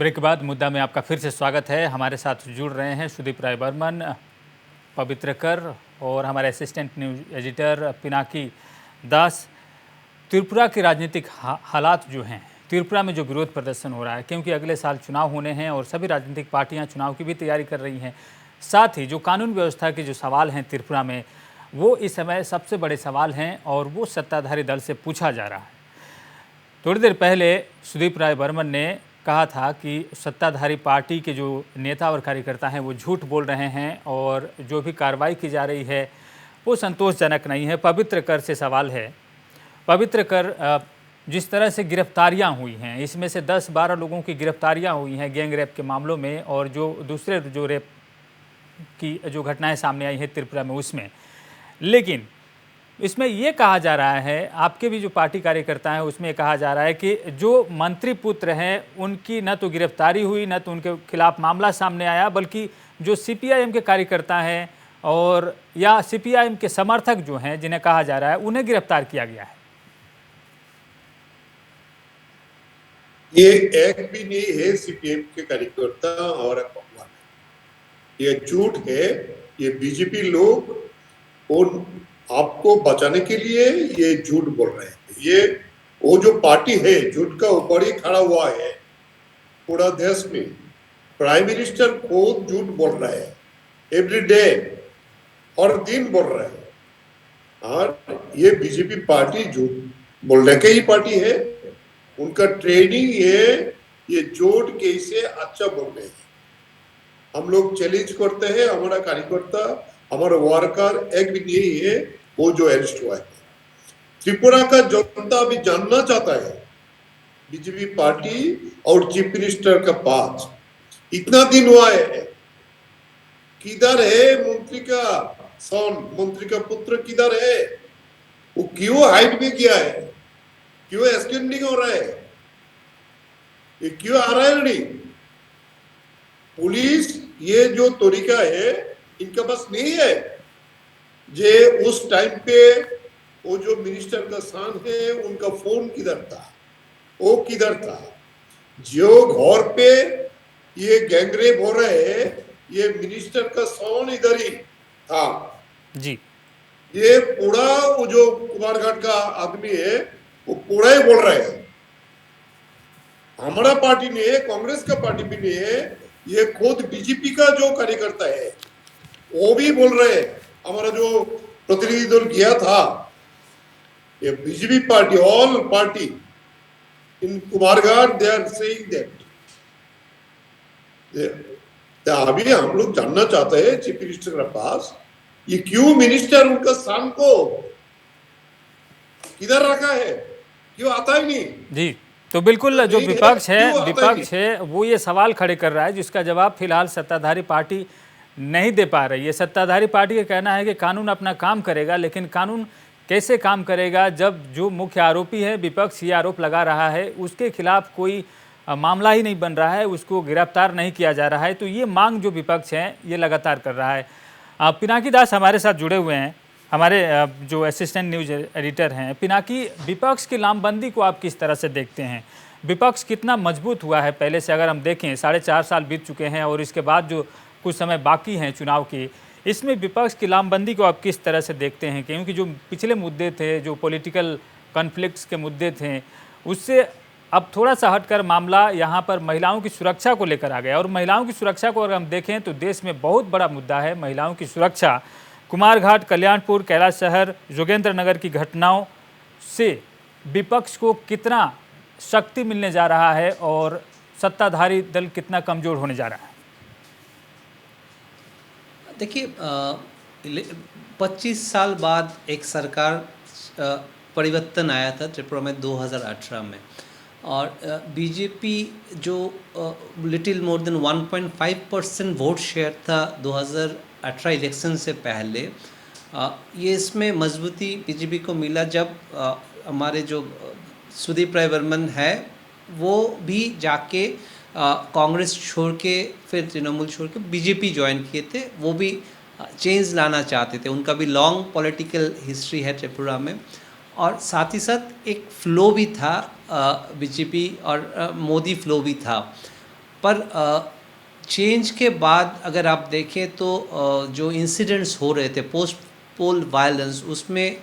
Break के बाद मुद्दा में आपका फिर से स्वागत है। हमारे साथ जुड़ रहे हैं सुदीप राय बर्मन, पवित्र कर और हमारे असिस्टेंट न्यूज एडिटर पिनाकी दास। त्रिपुरा के राजनीतिक हालात जो हैं, त्रिपुरा में जो विरोध प्रदर्शन हो रहा है, क्योंकि अगले साल चुनाव होने हैं और सभी राजनीतिक पार्टियां चुनाव की भी तैयारी कर रही हैं। साथ ही जो कानून व्यवस्था के जो सवाल हैं त्रिपुरा में, वो इस समय सबसे बड़े सवाल हैं और वो सत्ताधारी दल से पूछा जा रहा है। थोड़ी देर पहले सुदीप राय बर्मन ने कहा था कि सत्ताधारी पार्टी के जो नेता और कार्यकर्ता हैं वो झूठ बोल रहे हैं और जो भी कार्रवाई की जा रही है वो संतोषजनक नहीं है। पवित्र कर से सवाल है। पवित्र कर, जिस तरह से गिरफ्तारियां हुई हैं, इसमें से 10-12 लोगों की गिरफ्तारियां हुई हैं गैंग रेप के मामलों में, और जो दूसरे जो रेप की जो घटनाएं सामने आई हैं त्रिपुरा में उसमें, लेकिन इसमें ये कहा जा रहा है, आपके भी जो पार्टी कार्यकर्ता हैं उसमें कहा जा रहा है कि जो मंत्री पुत्र हैं उनकी न तो गिरफ्तारी हुई, न तो उनके खिलाफ मामला सामने आया, बल्कि जो सीपीआईएम के कार्यकर्ता हैं और या सीपीआईएम के समर्थक जो हैं जिन्हें कहा जा रहा है उन्हें गिरफ्तार किया गया है। ये एक भी नहीं है सीपीएम के कार्यकर्ता और अफवाह, ये झूठ है। ये बीजेपी लोग और आपको बचाने के लिए ये झूठ बोल रहे हैं। ये वो जो पार्टी है झूठ का ऊपर ही खड़ा हुआ है पूरा देश में। प्राइम मिनिस्टर खुद झूठ बोल रहे हैं, एवरी डे और दिन बोल रहे हैं। और ये बीजेपी पार्टी झूठ बोलने की ही पार्टी है। उनका ट्रेनिंग है ये झूठ कैसे अच्छा बोल रहे हैं। हम लोग चैलेंज करते हैं, हमारा कार्यकर्ता हमारा वर्कर एक भी नहीं है वो जो अरेस्ट हुआ है। त्रिपुरा का जनता भी जानना चाहता है बीजेपी पार्टी और चीफ मिनिस्टर का पास इतना दिन हुआ है, किधर है मंत्री का सन, मंत्री का पुत्र किधर है? वो क्यों हाइड में किया है? क्यों एस्केंडिंग हो रहा है? ये क्यों आ रहा है? नहीं, पुलिस ये जो तरीका है इनका बस नहीं है। जे उस टाइम पे वो जो मिनिस्टर का सन है उनका फोन किधर था, वो किधर था? जो घर पे ये गैंगरेप हो रहे हैं ये मिनिस्टर का सन इधर ही था जी। ये पूरा वो जो कुमारघाट का आदमी है वो पूरा ही बोल रहे हैं। हमारा पार्टी नहीं है, कांग्रेस का पार्टी भी नहीं है, ये खुद बीजेपी का जो कार्यकर्ता है वो भी बोल रहे हैं। हमारा जो प्रतिनिधि दल गया था ये BJP party, all party in Kumarghat, they are saying that. अभी हम लोग जानना चाहते हैं चीफ मिनिस्टर के पास ये क्यों मिनिस्टर उनका स्थान को किधर रखा है, क्यों आता ही नहीं? जी, तो बिल्कुल जो विपक्ष है वो ये सवाल खड़े कर रहा है जिसका जवाब फिलहाल सत्ताधारी पार्टी नहीं दे पा रही है। सत्ताधारी पार्टी का कहना है कि कानून अपना काम करेगा, लेकिन कानून कैसे काम करेगा जब जो मुख्य आरोपी है, विपक्ष ये आरोप लगा रहा है, उसके खिलाफ कोई मामला ही नहीं बन रहा है, उसको गिरफ्तार नहीं किया जा रहा है। तो ये मांग जो विपक्ष है ये लगातार कर रहा है। पिनाकी दास हमारे साथ जुड़े हुए हैं, हमारे जो असिस्टेंट न्यूज एडिटर हैं। पिनाकी, विपक्ष की लामबंदी को आप किस तरह से देखते हैं? विपक्ष कितना मजबूत हुआ है पहले से? अगर हम देखें 4.5 साल बीत चुके हैं और इसके बाद जो कुछ समय बाकी हैं चुनाव की, इसमें विपक्ष की लामबंदी को आप किस तरह से देखते हैं? क्योंकि जो पिछले मुद्दे थे, जो पॉलिटिकल कॉन्फ्लिक्ट्स के मुद्दे थे, उससे अब थोड़ा सा हटकर मामला यहाँ पर महिलाओं की सुरक्षा को लेकर आ गया। और महिलाओं की सुरक्षा को अगर हम देखें तो देश में बहुत बड़ा मुद्दा है महिलाओं की सुरक्षा। कुमारघाट, कल्याणपुर, कैलाश शहर, जोगेंद्र नगर की घटनाओं से विपक्ष को कितना शक्ति मिलने जा रहा है और सत्ताधारी दल कितना कमज़ोर होने जा रहा है? देखिए, 25 साल बाद एक सरकार परिवर्तन आया था त्रिपुरा में 2018 में, और बीजेपी जो little more than 1.5% vote share था 2018 इलेक्शन से पहले, ये इसमें मजबूती बीजेपी को मिला जब हमारे जो सुदीप राय बर्मन है वो भी जाके कांग्रेस छोड़ के फिर तृणमूल छोड़ के बीजेपी ज्वाइन किए थे। वो भी चेंज लाना चाहते थे, उनका भी लॉन्ग पॉलिटिकल हिस्ट्री है त्रिपुरा में। और साथ ही साथ एक फ्लो भी था बीजेपी और मोदी फ्लो भी था। पर चेंज के बाद अगर आप देखें तो जो इंसिडेंट्स हो रहे थे पोस्ट पोल वायलेंस, उसमें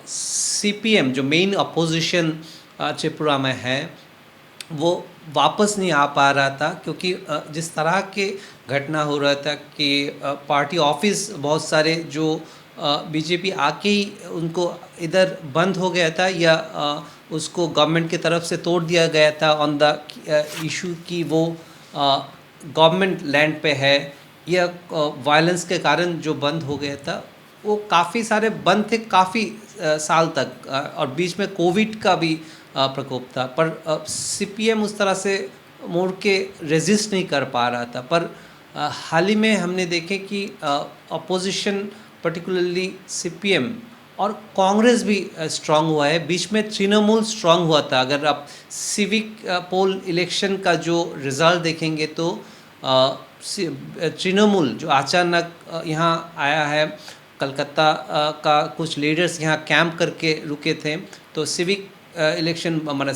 सीपीएम जो मेन अपोजिशन त्रिपुरा में है वो वापस नहीं आ पा रहा था, क्योंकि जिस तरह के घटना हो रहा था कि पार्टी ऑफिस बहुत सारे जो बीजेपी आके ही उनको इधर बंद हो गया था या उसको गवर्नमेंट की तरफ से तोड़ दिया गया था ऑन द इशू कि वो गवर्नमेंट लैंड पे है, या वायलेंस के कारण जो बंद हो गया था वो काफ़ी सारे बंद थे काफ़ी साल तक, और बीच में कोविड का भी प्रकोप था, पर सीपीएम उस तरह से मोड़ के रेजिस्ट नहीं कर पा रहा था। पर हाल ही में हमने देखे कि अपोजिशन पर्टिकुलरली सीपीएम और कांग्रेस भी स्ट्रांग हुआ है। बीच में तृणमूल स्ट्रांग हुआ था। अगर आप सिविक पोल इलेक्शन का जो रिज़ल्ट देखेंगे तो तृणमूल जो अचानक यहाँ आया है, कलकत्ता का कुछ लीडर्स यहाँ कैंप करके रुके थे, तो सिविक इलेक्शन हमारा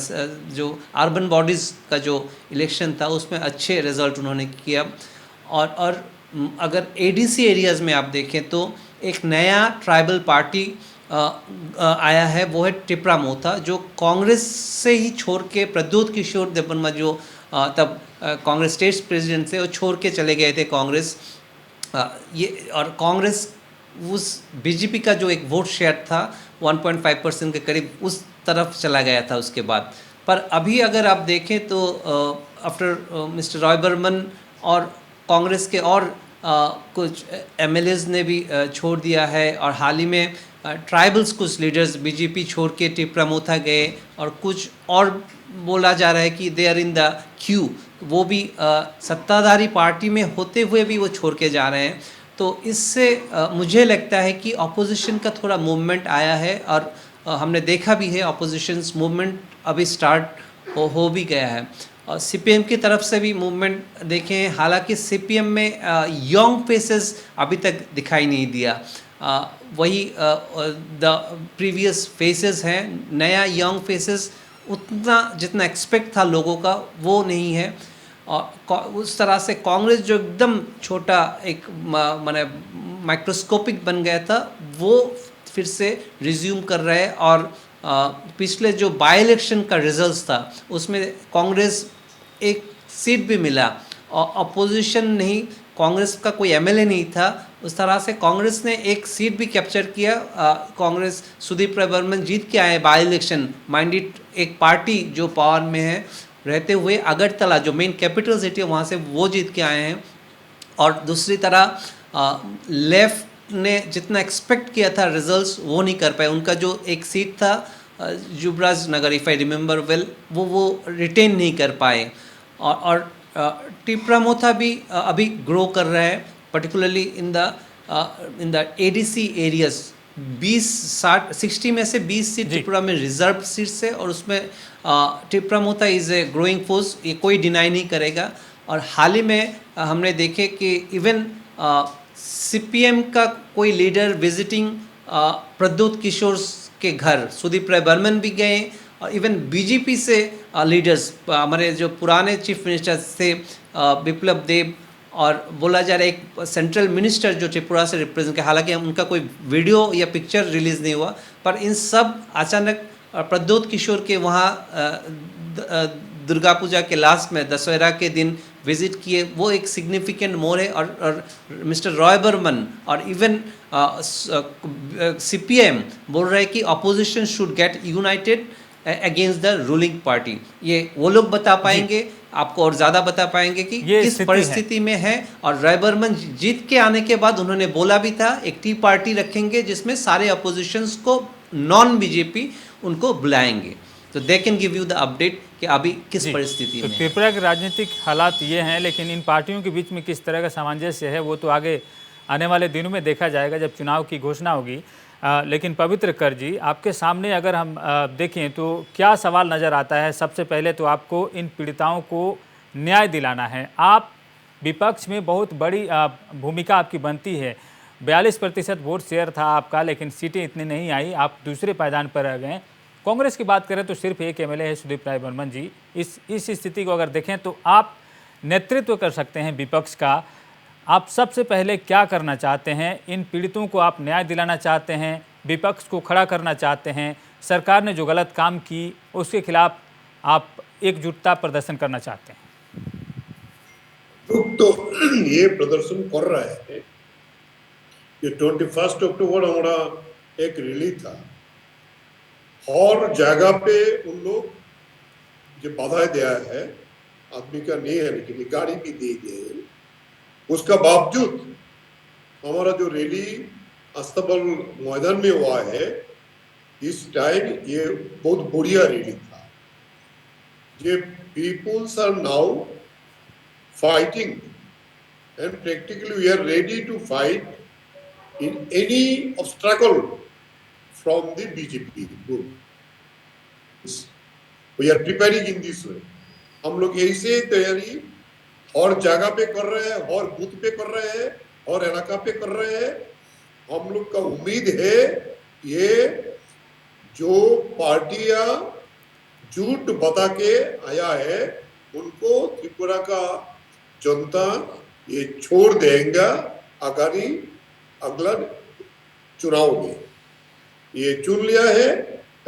जो अर्बन बॉडीज़ का जो इलेक्शन था उसमें अच्छे रिज़ल्ट उन्होंने किया। और अगर एडीसी एरियाज़ में आप देखें तो एक नया ट्राइबल पार्टी आया है, वो है टिपरा मोथा, जो कांग्रेस से ही छोड़ के प्रद्योत किशोर देबबर्मा जो तब कांग्रेस स्टेट प्रेसिडेंट थे वो छोड़ के चले गए थे कांग्रेस। ये और कांग्रेस उस बीजेपी का जो एक वोट शेयर था 1.5% के करीब उस तरफ चला गया था उसके बाद। पर अभी अगर आप देखें तो आफ्टर मिस्टर रॉय बर्मन और कांग्रेस के और कुछ एमएलएज ने भी छोड़ दिया है, और हाल ही में ट्राइबल्स कुछ लीडर्स बीजेपी छोड़ के टिपरा मोथा गए, और कुछ और बोला जा रहा है कि they are in the queue, वो भी सत्ताधारी पार्टी में होते हुए भी वो छोड़ के जा रहे हैं। तो इससे मुझे लगता है कि अपोजिशन का थोड़ा मूवमेंट आया है, और हमने देखा भी है अपोजिशंस मूवमेंट अभी स्टार्ट हो भी गया है। और सीपीएम की तरफ से भी मूवमेंट देखें, हालांकि सीपीएम में यंग फेसेस अभी तक दिखाई नहीं दिया, वही द प्रीवियस फेसेस हैं, नया यंग फेसेस उतना जितना एक्सपेक्ट था लोगों का वो नहीं है। और उस तरह से कांग्रेस जो एकदम छोटा एक माने माइक्रोस्कोपिक बन गया था वो फिर से रिज्यूम कर रहा है, और पिछले जो बाई इलेक्शन का रिजल्ट्स था उसमें कांग्रेस एक सीट भी मिला, और अपोजिशन नहीं, कांग्रेस का कोई एमएलए नहीं था, उस तरह से कांग्रेस ने एक सीट भी कैप्चर किया। कांग्रेस सुदीप राय बर्मन जीत के आए बाई इलेक्शन, माइंडेड एक पार्टी जो पावर में है रहते हुए, अगरतला जो मेन कैपिटल सिटी है वहाँ से वो जीत के आए हैं। और दूसरी तरह लेफ्ट ने जितना एक्सपेक्ट किया था रिजल्ट्स वो नहीं कर पाए, उनका जो एक सीट था युवराज नगर, इफ़ आई रिमेंबर वेल, वो रिटेन नहीं कर पाए। और टिपरा मोथा भी अभी ग्रो कर रहा है, particularly in the ADC areas. 60 में से 20 सीट त्रिपुरा में रिजर्व सीट्स है, और उसमें टिपरा मोथा इज़ ए ग्रोइंग फोर्स, ये कोई डिनाई नहीं करेगा। और हाल ही में हमने देखे कि इवन सीपीएम का कोई लीडर विजिटिंग प्रद्योत किशोर के घर, सुदीप राय बर्मन भी गए, और इवन बीजेपी से लीडर्स, हमारे जो पुराने चीफ मिनिस्टर थे बिप्लब देब, और बोला जा रहा है एक सेंट्रल मिनिस्टर जो त्रिपुरा से रिप्रेजेंट किया, हालांकि उनका कोई वीडियो या पिक्चर रिलीज़ नहीं हुआ, पर इन सब अचानक प्रद्योत किशोर के वहाँ दुर्गा पूजा के लास्ट में दशहरा के दिन विजिट किए, वो एक सिग्निफिकेंट मोर है। और मिस्टर रॉय बर्मन और इवन सीपीएम बोल रहे हैं कि opposition should get United against the ruling party. ये वो लोग बता पाएंगे, आपको और ज़्यादा बता पाएंगे कि किस परिस्थिति में है। और रॉय बर्मन जीत के आने के बाद उन्होंने बोला भी था एक टी पार्टी रखेंगे जिसमें सारे अपोजिशंस को नॉन बीजेपी उनको बुलाएंगे, तो they can give you the update कि अभी किस परिस्थिति में। त्रिपुरा के राजनीतिक हालात ये हैं, लेकिन इन पार्टियों के बीच में किस तरह का सामंजस्य है वो तो आगे आने वाले दिनों में देखा जाएगा जब चुनाव की घोषणा होगी। लेकिन पवित्र कर जी, आपके सामने अगर हम देखें तो क्या सवाल नज़र आता है? सबसे पहले तो आपको इन पीड़िताओं को न्याय दिलाना है। आप विपक्ष में बहुत बड़ी भूमिका आपकी बनती है, 42% वोट शेयर था आपका, लेकिन सीटें इतनी नहीं आई, आप दूसरे पायदान पर रह गए। कांग्रेस की बात करें तो सिर्फ एक एमएलए है सुदीप राय बर्मन जी। इस स्थिति को अगर देखें तो आप नेतृत्व कर सकते हैं विपक्ष का, आप सबसे पहले क्या करना चाहते हैं? इन पीड़ितों को आप न्याय दिलाना चाहते हैं, विपक्ष को खड़ा करना चाहते हैं, सरकार ने जो गलत काम की उसके खिलाफ आप एकजुटता प्रदर्शन करना चाहते हैं? लोग तो ये प्रदर्शन कर रहे हैं। ये 21 अक्टूबर हमारा एक रैली था और जगह पे उन लोग जो बाधाएं दिया है, आदमी का नहीं है लेकिन गाड़ी भी दे दिए, उसका बावजूद हमारा जो रैली अस्तबल मैदान में हुआ है, इस टाइम ये बहुत बढ़िया रैली था। ये peoples are now fighting and practically we are ready to fight in any obstacle from the BJP group. We are preparing in this way. हम लोग ऐसे तैयारी और जगह पे कर रहे हैं, और बूथ पे कर रहे हैं, और इलाका पे कर रहे हैं। हम लोग का उम्मीद है ये जो पार्टियां झूठ बता के आया है उनको त्रिपुरा का जनता ये छोड़ देगा आगामी अगला चुनाव में। ये चुन लिया है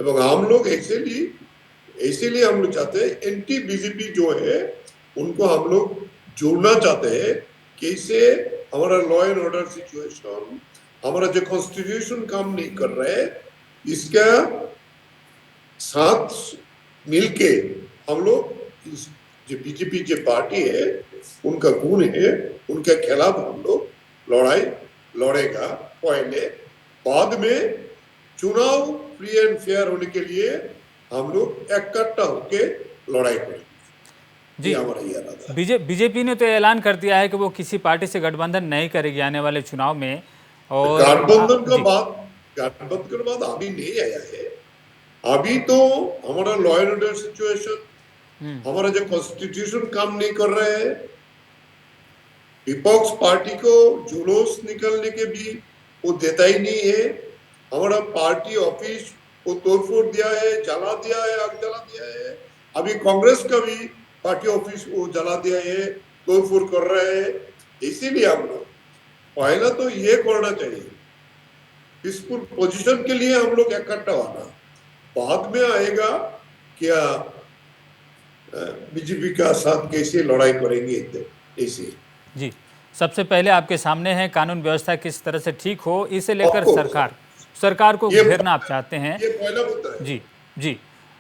एवं हम लोग इसीलिए हम लोग चाहते हैं एंटी बीजेपी जो है उनको हम लोग जोड़ना चाहते हैं। कैसे हमारा लॉ एंड ऑर्डर सिचुएशन, हमारा जो कॉन्स्टिट्यूशन काम नहीं कर रहा है, इसका साथ मिलके हम लोग जो बीजेपी जो पार्टी है उनका गुण है, उनके खिलाफ हम लोग लड़ाई लड़ेगा। पहले बाद में चुनाव फ्री एंड फेयर होने के लिए हम लोग इकट्ठा होके लड़ाई करेंगे जी। हमारा ये इरादा है। बीजेपी ने तो ऐलान कर दिया है कि वो किसी पार्टी से गठबंधन नहीं करेगी आने वाले चुनाव में। और गठबंधन के बाद अभी नहीं आया है। अभी तो हमारा लॉ एंड ऑर्डर सिचुएशन, हमारा जो कॉन्स्टिट्यूशन काम नहीं कर रहे हैं, विपक्ष पार्टी को जुलूस निकलने के भी वो देता ही नहीं है। हमारा पार्टी ऑफिस को तोड़फोड़ दिया है, जला दिया है, आग जला दिया है। अभी कांग्रेस का भी पार्टी ऑफिस को जला दिया है, तोड़फोड़ कर रहे हैं। इसीलिए हम लोग पहला तो ये करना चाहिए, पीसफुल पोजीशन के लिए हम लोग इकट्ठा होना, बाद में आएगा क्या बीजेपी का साथ कैसे लड़ाई करेंगे ऐसे। जी, सबसे पहले आपके सामने है कानून व्यवस्था किस तरह से ठीक हो, इसे लेकर सरकार को घेरना आप चाहते हैं। ये पहला मुद्दा है। जी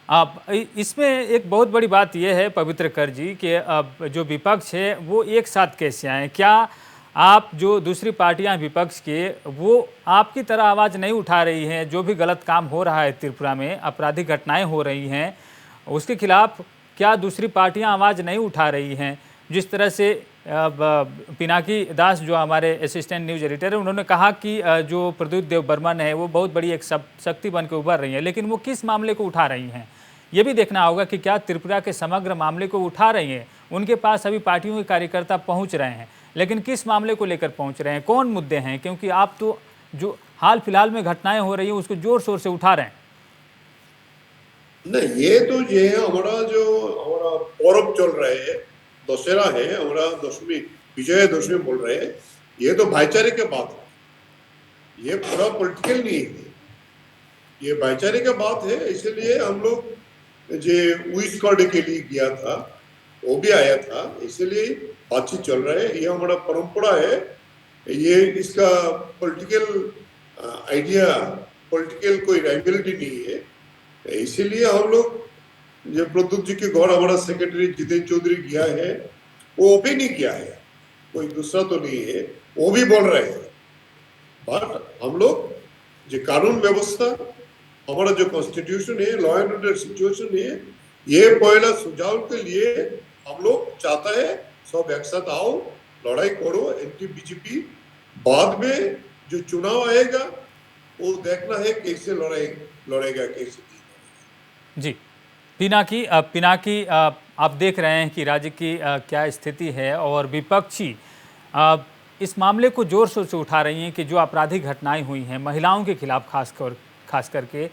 आप इसमें एक बहुत बड़ी बात यह है पवित्र कर जी कि अब जो विपक्ष है वो एक साथ कैसे आए? क्या आप जो दूसरी पार्टियां विपक्ष के वो आपकी तरह आवाज़ नहीं उठा रही हैं? जो भी गलत काम हो रहा है त्रिपुरा में, आपराधिक घटनाएं हो रही हैं, उसके खिलाफ क्या दूसरी पार्टियां आवाज़ नहीं उठा रही हैं? जिस तरह से पिनाकी दास जो हमारे असिस्टेंट न्यूज़ एडिटर है, उन्होंने कहा कि जो प्रद्युत देव बर्मन है वो बहुत बड़ी एक शक्ति बन के उभर रही है, लेकिन वो किस मामले को उठा रही हैं ये भी देखना होगा कि क्या त्रिपुरा के समग्र मामले को उठा रही हैं। उनके पास अभी पार्टियों के कार्यकर्ता पहुंच रहे हैं, लेकिन किस मामले को लेकर पहुंच रहे हैं, कौन मुद्दे हैं? क्योंकि आप तो जो हाल फिलहाल में घटनाएं हो रही हैं उसको जोर शोर से उठा रहे हैं। नहीं, ये है हमारा पर्व चल रहा है, दशहरा है हमारा, दशमी, विजय दशमी बोल रहे हैं। ये तो भाईचारे के बात है, ये पूरा पॉलिटिकल नहीं है, ये भाईचारे का बात है। इसलिए हम लोग जो विश करने के लिए गया था वो भी आया था, इसलिए बातचीत चल रहा है। ये हमारा परंपरा है, ये इसका पॉलिटिकल आइडिया, पॉलिटिकल कोई राइवलिटी नहीं है। इसीलिए हम लोग जो प्रद्युत जी के घर हमारा सेक्रेटरी जितेंद्र चौधरी गया है, वो भी नहीं किया है, कोई दूसरा तो नहीं है, वो भी बोल रहे हैं। बट हम लोग जो कानून व्यवस्था, हमारा जो कॉन्स्टिट्यूशन है, लॉ एंड ऑर्डर सिचुएशन है, ये पहला सुझाव के लिए हम लोग चाहता है सब एक साथ आओ, लड़ाई करो एंटी बीजेपी। बाद में जो चुनाव आएगा वो देखना है कैसे लड़ेगा कैसे। जी पिनाकी आप देख रहे हैं कि राज्य की क्या स्थिति है और विपक्षी इस मामले को जोर शोर से उठा रही हैं कि जो आपराधिक घटनाएं हुई हैं महिलाओं के खिलाफ खास करके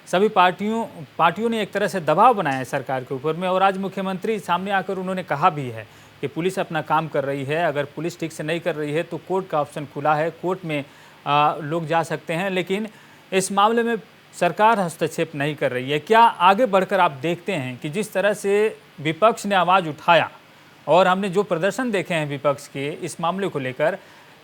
सभी पार्टियों ने एक तरह से दबाव बनाया है सरकार के ऊपर में। और आज मुख्यमंत्री सामने आकर उन्होंने कहा भी है कि पुलिस अपना काम कर रही है। अगर पुलिस ठीक से नहीं कर रही है तो कोर्ट का ऑप्शन खुला है, कोर्ट में लोग जा सकते हैं, लेकिन इस मामले में सरकार हस्तक्षेप नहीं कर रही है। क्या आगे बढ़कर आप देखते हैं कि जिस तरह से विपक्ष ने आवाज़ उठाया और हमने जो प्रदर्शन देखे हैं विपक्ष के इस मामले को लेकर,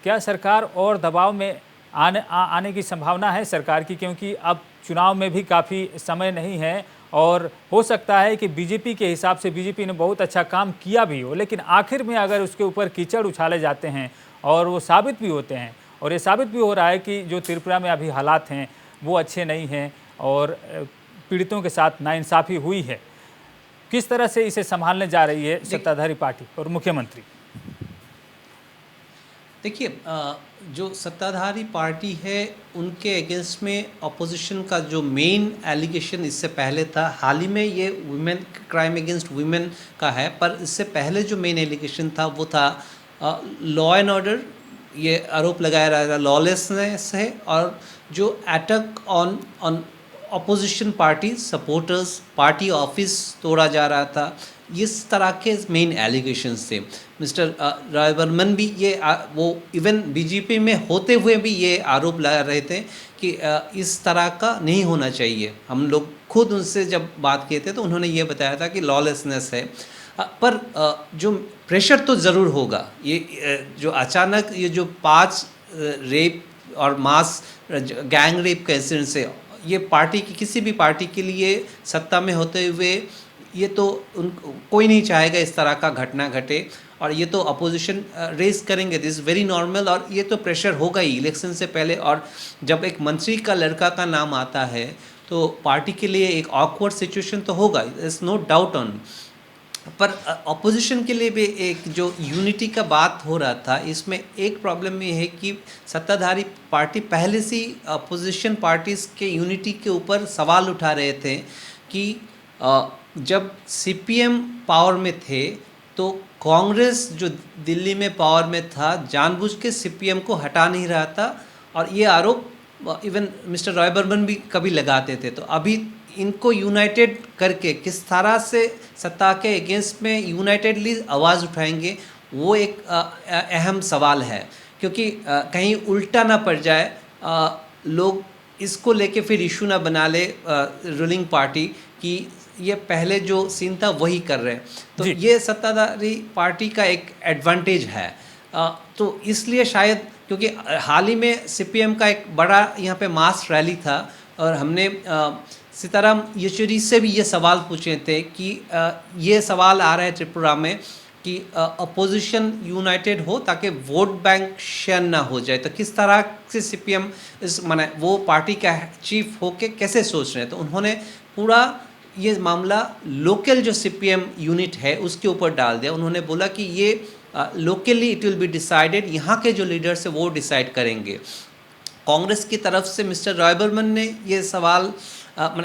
क्या सरकार और दबाव में आने की संभावना है सरकार की? क्योंकि अब चुनाव में भी काफ़ी समय नहीं है और हो सकता है कि बीजेपी के हिसाब से बीजेपी ने बहुत अच्छा काम किया भी हो, लेकिन आखिर में अगर उसके ऊपर कीचड़ उछाले जाते हैं और वो साबित भी होते हैं, और ये साबित भी हो रहा है कि जो त्रिपुरा में अभी हालात हैं वो अच्छे नहीं हैं और पीड़ितों के साथ नाइंसाफ़ी हुई है, किस तरह से इसे संभालने जा रही है सत्ताधारी पार्टी और मुख्यमंत्री? देखिए, जो सत्ताधारी पार्टी है उनके अगेंस्ट में अपोजिशन का जो मेन एलिगेशन इससे पहले था, हाल ही में ये वुमेन क्राइम अगेंस्ट वुमेन का है, पर इससे पहले जो मेन एलिगेशन था वो था लॉ एंड ऑर्डर, ये आरोप लगाया जा रहा था लॉलेसनेस है, और जो attack on opposition party supporters, party office तोड़ा जा रहा था, इस तरह के मेन एलिगेशंस थे। मिस्टर रायबर्मन भी ये वो इवन बीजेपी में होते हुए भी ये आरोप लगा रहे थे कि इस तरह का नहीं होना चाहिए। हम लोग खुद उनसे जब बात किए थे तो उन्होंने ये बताया था कि लॉलेसनेस है, पर जो प्रेशर तो ज़रूर होगा। ये जो अचानक ये जो 5 रेप और मास गैंग रेप का इंसिडेंट से, ये पार्टी की किसी भी पार्टी के लिए सत्ता में होते हुए ये तो कोई नहीं चाहेगा इस तरह का घटना घटे, और ये तो अपोजिशन रेज करेंगे, दिस वेरी नॉर्मल, और ये तो प्रेशर होगा ही इलेक्शन से पहले। और जब एक मंत्री का लड़का का नाम आता है तो पार्टी के लिए एक ऑकवर्ड सिचुएशन तो होगा, इज नो डाउट ऑन। पर अपोजिशन के लिए भी एक जो यूनिटी का बात हो रहा था, इसमें एक प्रॉब्लम ये है कि सत्ताधारी पार्टी पहले से ही अपोजिशन पार्टीज़ के यूनिटी के ऊपर सवाल उठा रहे थे कि जब सीपीएम पावर में थे तो कांग्रेस जो दिल्ली में पावर में था जानबूझ के सीपीएम को हटा नहीं रहा था, और ये आरोप इवन मिस्टर रायबर्मन भी कभी लगाते थे। तो अभी इनको यूनाइटेड करके किस तरह से सत्ता के अगेंस्ट में यूनाइटेडली आवाज़ उठाएंगे, वो एक अहम सवाल है, क्योंकि कहीं उल्टा ना पड़ जाए, लोग इसको लेके फिर इशू ना बना ले रूलिंग पार्टी कि ये पहले जो सीन था वही कर रहे हैं। तो ये सत्ताधारी पार्टी का एक एडवांटेज है। तो इसलिए शायद, क्योंकि हाल ही में सीपीएम का एक बड़ा यहाँ पे मास रैली था और हमने सीताराम येचुरी से भी ये सवाल पूछे थे कि ये सवाल आ रहा है त्रिपुरा में कि अपोजिशन यूनाइटेड हो ताकि वोट बैंक शेयर ना हो जाए, तो किस तरह से सीपीएम इस माने वो पार्टी का चीफ होके कैसे सोच रहे हैं। तो उन्होंने पूरा ये मामला लोकल जो सीपीएम यूनिट है उसके ऊपर डाल दिया। उन्होंने बोला कि ये locally it will be decided, यहाँ के जो लीडर्स है वो डिसाइड करेंगे। कांग्रेस की तरफ से मिस्टर रायबर्मन ने ये सवाल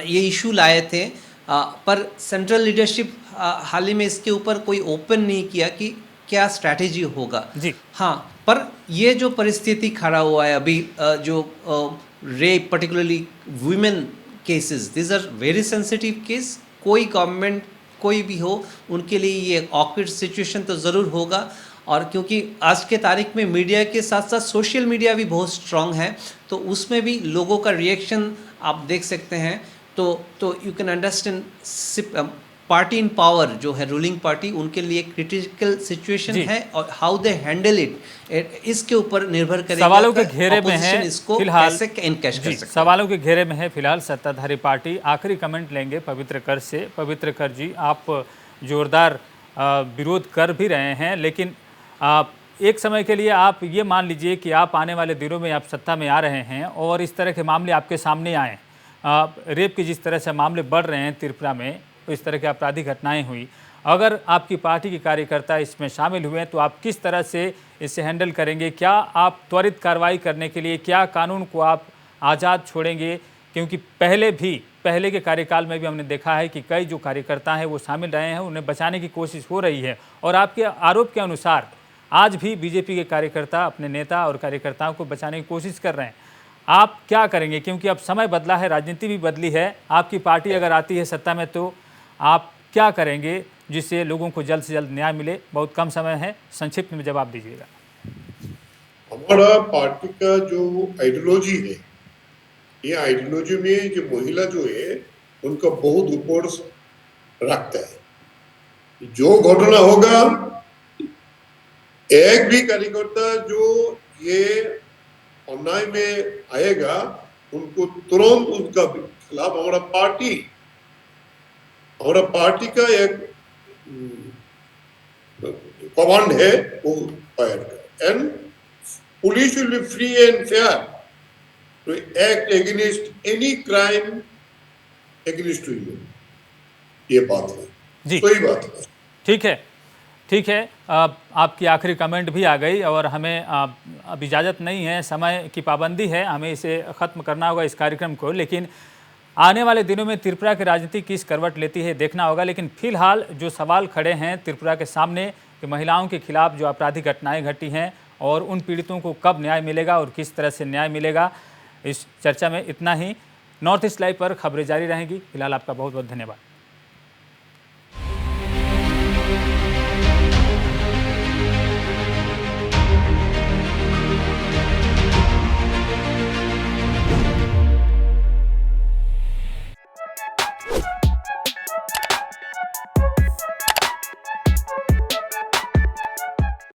ये इशू लाए थे, पर सेंट्रल लीडरशिप हाल ही में इसके ऊपर कोई ओपन नहीं किया कि क्या स्ट्रैटेजी होगा जी। हाँ, पर ये जो परिस्थिति खड़ा हुआ है अभी, जो rape particularly women cases, this are very sensitive case, कोई गवर्नमेंट कोई भी हो उनके लिए ये ऑकवर्ड सिचुएशन तो ज़रूर होगा। और क्योंकि आज के तारीख में मीडिया के साथ साथ सोशल मीडिया भी बहुत स्ट्रांग है, तो उसमें भी लोगों का रिएक्शन आप देख सकते हैं। तो you can understand party in power जो है रूलिंग पार्टी, उनके लिए क्रिटिकल सिचुएशन है, और हाउ दे हैंडल इट इसके ऊपर निर्भर करेगा। सवालों के घेरे में है इसको फिलहाल, कैसे एनकैश कर सकते हैं। सवालों के घेरे में है फिलहाल सत्ताधारी पार्टी। आखिरी कमेंट लेंगे पवित्र कर से। पवित्र कर जी, आप जोरदार विरोध कर भी रहे हैं, लेकिन एक समय के लिए आप ये मान लीजिए कि आप आने वाले दिनों में आप सत्ता में आ रहे हैं और इस तरह के मामले आपके सामने आए, रेप के जिस तरह से मामले बढ़ रहे हैं त्रिपुरा में, इस तरह की आपराधिक घटनाएं हुई, अगर आपकी पार्टी के कार्यकर्ता इसमें शामिल हुए तो आप किस तरह से इसे हैंडल करेंगे? क्या आप त्वरित कार्रवाई करने के लिए क्या कानून को आप आज़ाद छोड़ेंगे? क्योंकि पहले के कार्यकाल में भी हमने देखा है कि कई जो कार्यकर्ता हैं वो शामिल रहे हैं, उन्हें बचाने की कोशिश हो रही है, और आपके आरोप के अनुसार आज भी बीजेपी के कार्यकर्ता अपने नेता और कार्यकर्ताओं को बचाने की कोशिश कर रहे हैं। आप क्या करेंगे? क्योंकि अब समय बदला है, राजनीति भी बदली है, आपकी पार्टी अगर आती है सत्ता में तो आप क्या करेंगे? जिससे लोगों को जल्द से जल्द न्याय मिले। बहुत कम समय है, संक्षिप्त में जवाब दीजिएगा। हमारा पार्टी का जो आइडियोलॉजी है, ये आइडियोलॉजी में जो महिला जो है उनका बहुत ऊपर रखता है। जो घटना होगा, एक भी कार्यकर्ता जो ये अन्याय में आएगा उनको तुरंत उनका खिलाफ हमारा पार्टी का एक कमांड है, वो फायर कर। And police will be free and fair to act against any crime against human. ये बात है जी, सही बात है। ठीक है। आपकी आखिरी कमेंट भी आ गई और हमें अब इजाज़त नहीं है, समय की पाबंदी है, हमें इसे ख़त्म करना होगा इस कार्यक्रम को। लेकिन आने वाले दिनों में त्रिपुरा की राजनीति किस करवट लेती है देखना होगा। लेकिन फिलहाल जो सवाल खड़े हैं त्रिपुरा के सामने कि महिलाओं के खिलाफ जो आपराधिक घटनाएं घटी हैं और उन पीड़ितों को कब न्याय मिलेगा और किस तरह से न्याय मिलेगा, इस चर्चा में इतना ही। नॉर्थ ईस्ट लाइव पर खबरें जारी रहेंगी। फिलहाल आपका बहुत बहुत धन्यवाद।